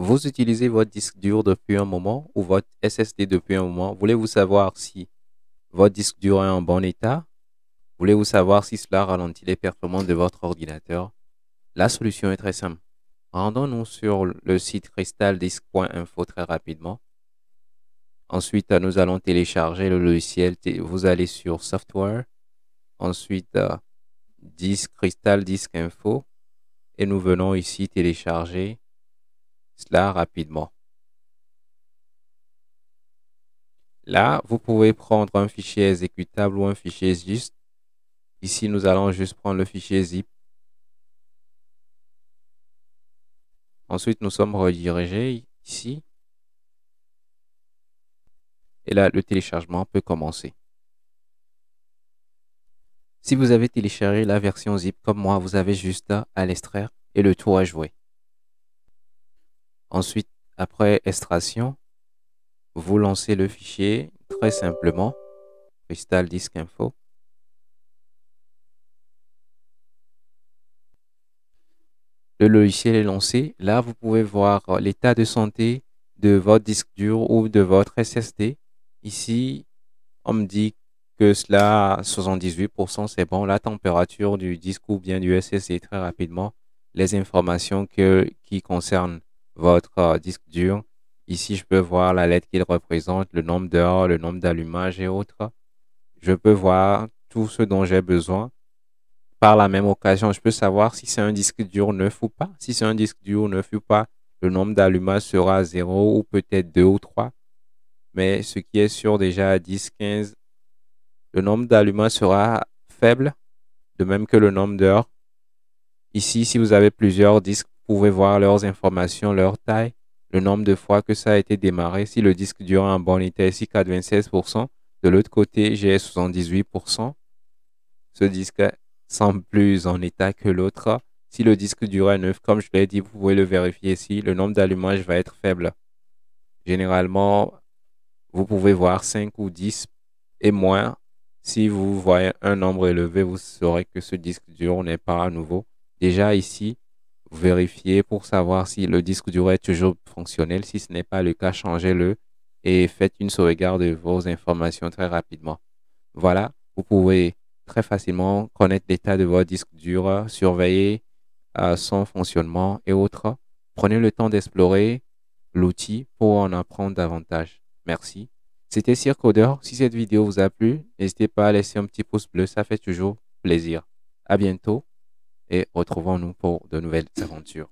Vous utilisez votre disque dur depuis un moment ou votre SSD depuis un moment. Voulez-vous savoir si votre disque dur est en bon état? Voulez-vous savoir si cela ralentit les performances de votre ordinateur? La solution est très simple. Rendons-nous sur le site crystaldisk.info très rapidement. Ensuite, nous allons télécharger le logiciel. Vous allez sur Software. Ensuite, Disque Crystal Disk Info. Et nous venons ici télécharger cela rapidement. Là, vous pouvez prendre un fichier exécutable ou un fichier zip. Ici, nous allons juste prendre le fichier zip. Ensuite, nous sommes redirigés ici. Et là, le téléchargement peut commencer. Si vous avez téléchargé la version zip comme moi, vous avez juste à l'extraire et le tour est joué. Ensuite, après extraction, vous lancez le fichier très simplement, Crystal Disk Info. Le logiciel est lancé. Là, vous pouvez voir l'état de santé de votre disque dur ou de votre SSD. Ici, on me dit que cela, à 78%, c'est bon. La température du disque ou bien du SSD, très rapidement. Les informations qui concernent votre disque dur. Ici, je peux voir la lettre qu'il représente, le nombre d'heures, le nombre d'allumages et autres. Je peux voir tout ce dont j'ai besoin. Par la même occasion, je peux savoir si c'est un disque dur neuf ou pas. Si c'est un disque dur neuf ou pas, le nombre d'allumages sera 0 ou peut-être 2 ou 3. Mais ce qui est sûr déjà à 10, 15, le nombre d'allumages sera faible, de même que le nombre d'heures. Ici, si vous avez plusieurs disques, vous pouvez voir leurs informations, leur taille, le nombre de fois que ça a été démarré. Si le disque dur est en bon état, ici 96%. De l'autre côté, j'ai 78%. Ce disque semble plus en état que l'autre. Si le disque dur est neuf, comme je l'ai dit, vous pouvez le vérifier ici. Le nombre d'allumages va être faible. Généralement, vous pouvez voir 5 ou 10 et moins. Si vous voyez un nombre élevé, vous saurez que ce disque dur n'est pas à nouveau. Déjà ici, vous vérifiez pour savoir si le disque dur est toujours fonctionnel. Si ce n'est pas le cas, changez-le et faites une sauvegarde de vos informations très rapidement. Voilà, vous pouvez très facilement connaître l'état de votre disque dur, surveiller son fonctionnement et autres. Prenez le temps d'explorer l'outil pour en apprendre davantage. Merci. C'était Circodeur. Si cette vidéo vous a plu, n'hésitez pas à laisser un petit pouce bleu, ça fait toujours plaisir. À bientôt et retrouvons-nous pour de nouvelles aventures.